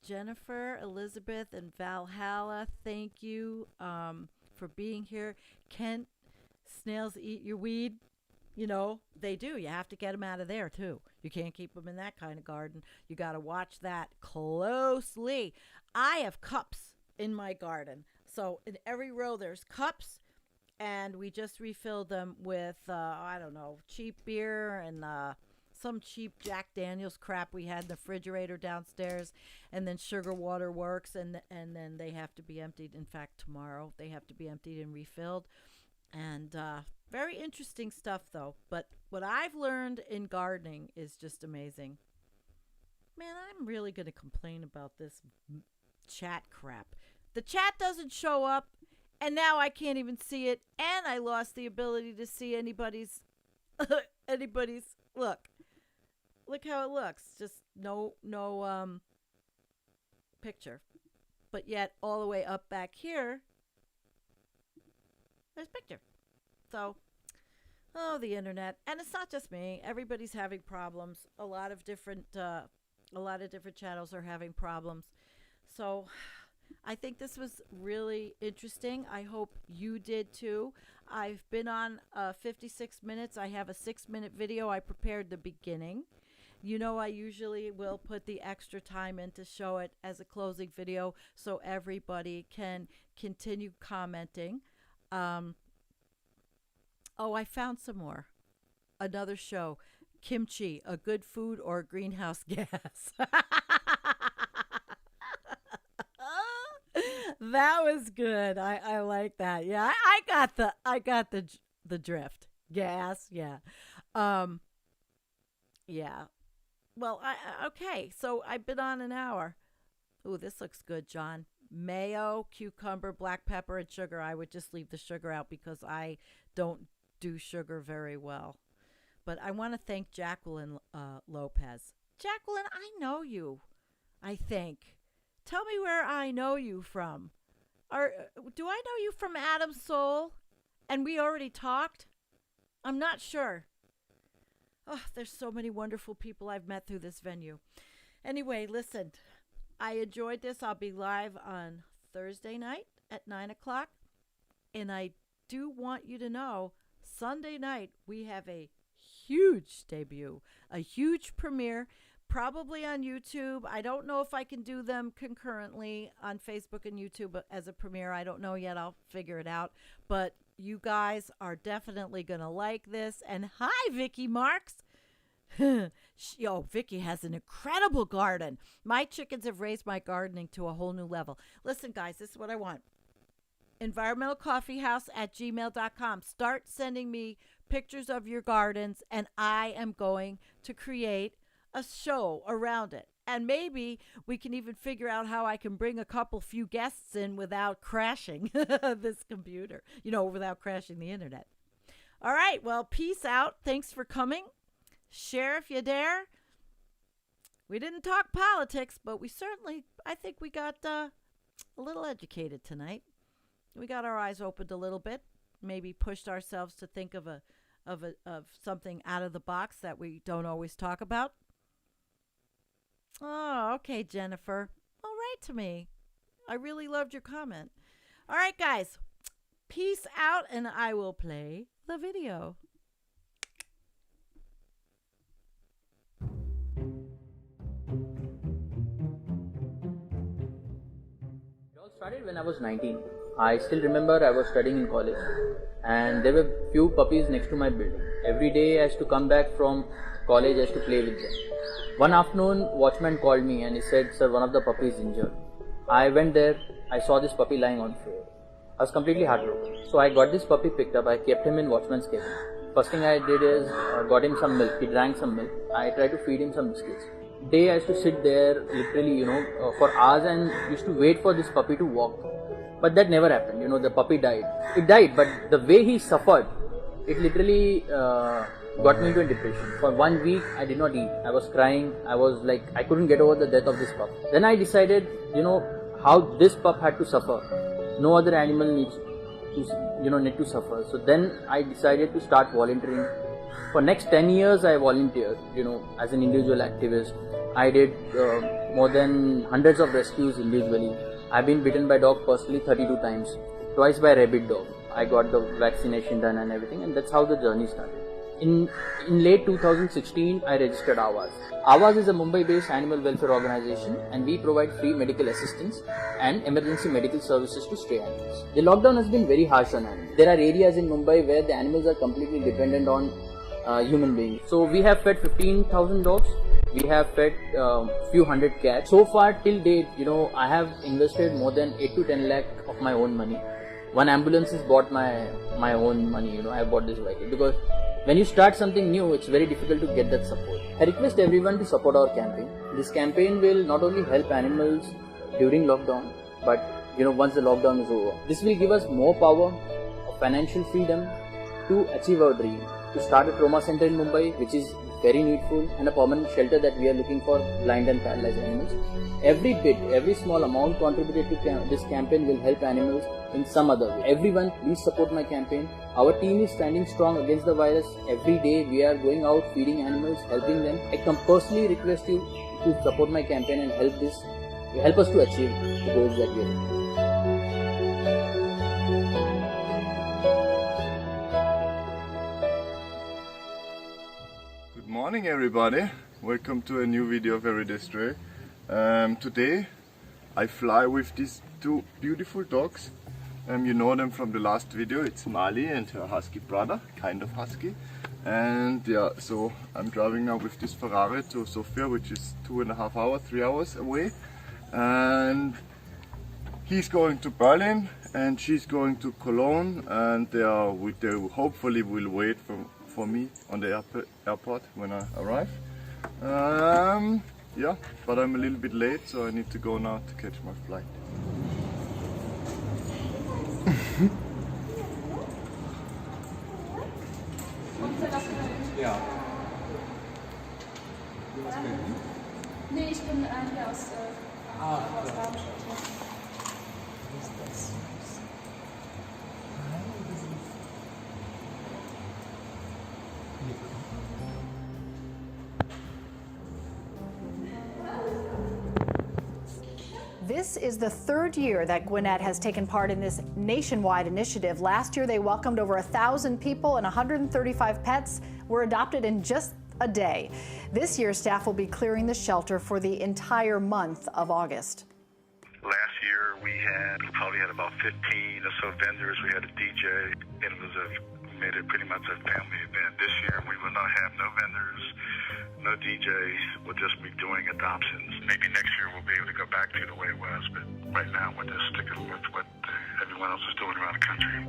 Speaker 1: Jennifer, Elizabeth, and Valhalla, thank you for being here. Kent, snails eat your weed. You know, they do. You have to get them out of there, too. You can't keep them in that kind of garden. You got to watch that closely. I have cups in my garden. So in every row, there's cups. And we just refilled them with, cheap beer and some cheap Jack Daniels crap we had in the refrigerator downstairs, and then Sugar Water Works, and then they have to be emptied. In fact, tomorrow they have to be emptied and refilled. And very interesting stuff, though. But what I've learned in gardening is just amazing. Man, I'm really going to complain about this chat crap. The chat doesn't show up, and now I can't even see it, and I lost the ability to see anybody's look. Look how it looks. Just no picture. But yet all the way up back here, there's picture. So, the internet, and it's not just me. Everybody's having problems. A lot of different channels are having problems. So, I think this was really interesting. I hope you did too. I've been on 56 minutes. I have a 6-minute video I prepared the beginning. You know, I usually will put the extra time in to show it as a closing video so everybody can continue commenting. I found some more. Another show. Kimchi, a good food or greenhouse gas? That was good. I like that. Yeah, I got the drift. Gas, yeah. Yeah. Well, okay. So I've been on an hour. Ooh, this looks good, John. Mayo, cucumber, black pepper, and sugar. I would just leave the sugar out because I don't do sugar very well. But I want to thank Jacqueline Lopez. Jacqueline, I know you, I think. Tell me where I know you from. Do I know you from Adam's Soul? And we already talked? I'm not sure. Oh, there's so many wonderful people I've met through this venue. Anyway, listen, I enjoyed this. I'll be live on Thursday night at 9 o'clock. And I do want you to know, Sunday night, we have a huge debut, a huge premiere, probably on YouTube. I don't know if I can do them concurrently on Facebook and YouTube as a premiere. I don't know yet. I'll figure it out. But you guys are definitely going to like this. And hi, Vicky Marks. Yo, Vicky has an incredible garden. My chickens have raised my gardening to a whole new level. Listen, guys, this is what I want. environmentalcoffeehouse@gmail.com. Start sending me pictures of your gardens, and I am going to create a show around it. And maybe we can even figure out how I can bring a few guests in without crashing this computer, without crashing the internet. All right. Well, peace out. Thanks for coming. Share if you dare. We didn't talk politics, but I think we got a little educated tonight. We got our eyes opened a little bit, maybe pushed ourselves to think of something out of the box that we don't always talk about. Oh, okay, Jennifer. All right to me. I really loved your comment. All right, guys. Peace out, and I will play the video.
Speaker 2: It all started when I was 19. I still remember I was studying in college, and there were few puppies next to my building. Every day I used to come back from college, I used to play with them. One afternoon, watchman called me and he said, "Sir, one of the puppies is injured." I went there, I saw this puppy lying on the floor. I was completely heartbroken. So I got this puppy picked up, I kept him in watchman's cabin. First thing I did is got him some milk. He drank some milk. I tried to feed him some biscuits. Day I used to sit there literally, for hours and used to wait for this puppy to walk. But that never happened. The puppy died. It died, but the way he suffered, it literally got me into a depression. For 1 week, I did not eat. I was crying. I was like, I couldn't get over the death of this pup. Then I decided, how this pup had to suffer. No other animal needs to, need to suffer. So then I decided to start volunteering. For next 10 years, I volunteered, as an individual activist. I did more than hundreds of rescues individually. I've been bitten by dog personally 32 times. Twice by rabid dog. I got the vaccination done and everything, and that's how the journey started. In late 2016, I registered Awaaz. Awaaz is a Mumbai-based animal welfare organization, and we provide free medical assistance and emergency medical services to stray animals. The lockdown has been very harsh on animals. There are areas in Mumbai where the animals are completely dependent on human beings. So we have fed 15,000 dogs. We have fed few hundred cats. So far till date, I have invested more than 8 to 10 lakh of my own money. One ambulance is bought my own money. I bought this vehicle because when you start something new, it's very difficult to get that support. I request everyone to support our campaign. This campaign will not only help animals during lockdown, but once the lockdown is over, this will give us more power, financial freedom to achieve our dream. To start a trauma center in Mumbai, which is very needful, and a permanent shelter that we are looking for blind and paralyzed animals. Every small amount contributed to this campaign will help animals in some other way. Everyone, please support my campaign. Our team is standing strong against the virus. Every day we are going out feeding animals, helping them. I personally request you to support my campaign and help us to achieve the goals that we are doing.
Speaker 3: Good morning everybody, welcome to a new video of Everyday Stray. Today I fly with these two beautiful dogs. You know them from the last video. It's Mali and her husky brother, kind of husky. And yeah, so I'm driving now with this Ferrari to Sofia, which is 2.5 hours, 3 hours away. And he's going to Berlin and she's going to Cologne, and they hopefully will wait for me on the airport when I arrive. Yeah, but I'm a little bit late, so I need to go now to catch my flight.
Speaker 4: Ja. Nee, ich bin hier aus Darmstadt.
Speaker 5: This is the third year that Gwinnett has taken part in this nationwide initiative. Last year, they welcomed over 1,000 people and 135 pets were adopted in just a day. This year, staff will be clearing the shelter for the entire month of August.
Speaker 6: Last year we probably had about 15 or so vendors. We had a DJ, and we made it pretty much a family event. This year we will not have no vendors, no DJ. We'll just be doing adoptions. Maybe next year we'll be able to go back to the way it was, but right now we're just sticking with what everyone else is doing around the country.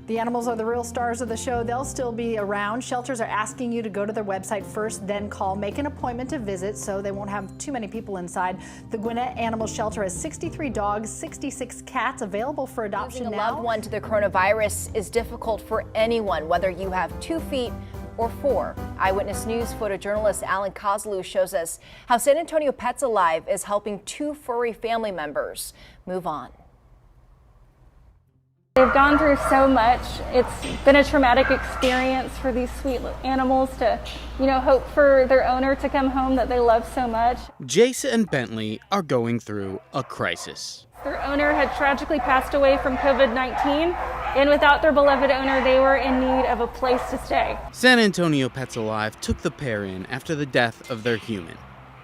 Speaker 5: The animals are the real stars of the show. They'll still be around. Shelters are asking you to go to their website first, then call. Make an appointment to visit so they won't have too many people inside. The Gwinnett Animal Shelter has 63 dogs, 66 cats available for adoption now.
Speaker 7: Losing a loved one to the coronavirus is difficult for anyone, whether you have 2 feet or 4. Eyewitness News photojournalist Alan Kozlu shows us how San Antonio Pets Alive is helping 2 furry family members move on.
Speaker 8: They've gone through so much. It's been a traumatic experience for these sweet animals to, hope for their owner to come home that they love so much.
Speaker 9: Jace and Bentley are going through a crisis.
Speaker 8: Their owner had tragically passed away from COVID-19, and without their beloved owner, they were in need of a place to stay.
Speaker 9: San Antonio Pets Alive took the pair in after the death of their human.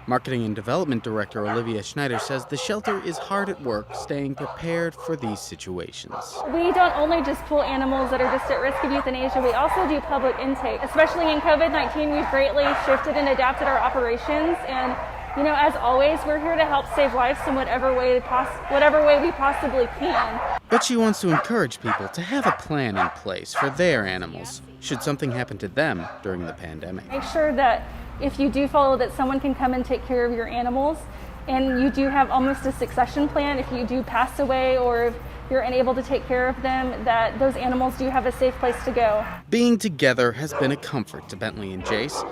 Speaker 9: Marketing and Development Director Olivia Schneider says the shelter is hard at work staying prepared for these situations.
Speaker 8: We don't only just pull animals that are just at risk of euthanasia, we also do public intake. Especially in COVID-19, we've greatly shifted and adapted our operations, and as always, we're here to help save lives in whatever way we possibly can.
Speaker 9: But she wants to encourage people to have a plan in place for their animals should something happen to them during the pandemic.
Speaker 8: Make sure that if you do follow that someone can come and take care of your animals, and you do have almost a succession plan if you do pass away or if you're unable to take care of them, that those animals do have a safe place to go.
Speaker 9: Being together has been a comfort to Bentley and Jace,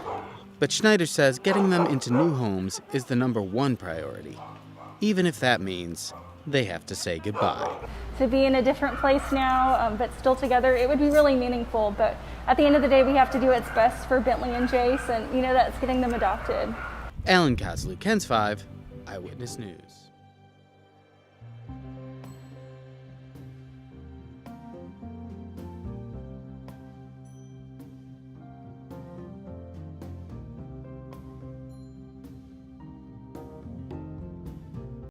Speaker 9: but Schneider says getting them into new homes is the #1 priority, even if that means they have to say goodbye.
Speaker 8: To be in a different place now, but still together, it would be really meaningful. But at the end of the day, we have to do what's best for Bentley and Jace, and that's getting them adopted.
Speaker 9: Alan Kozlu, KENS 5, Eyewitness News.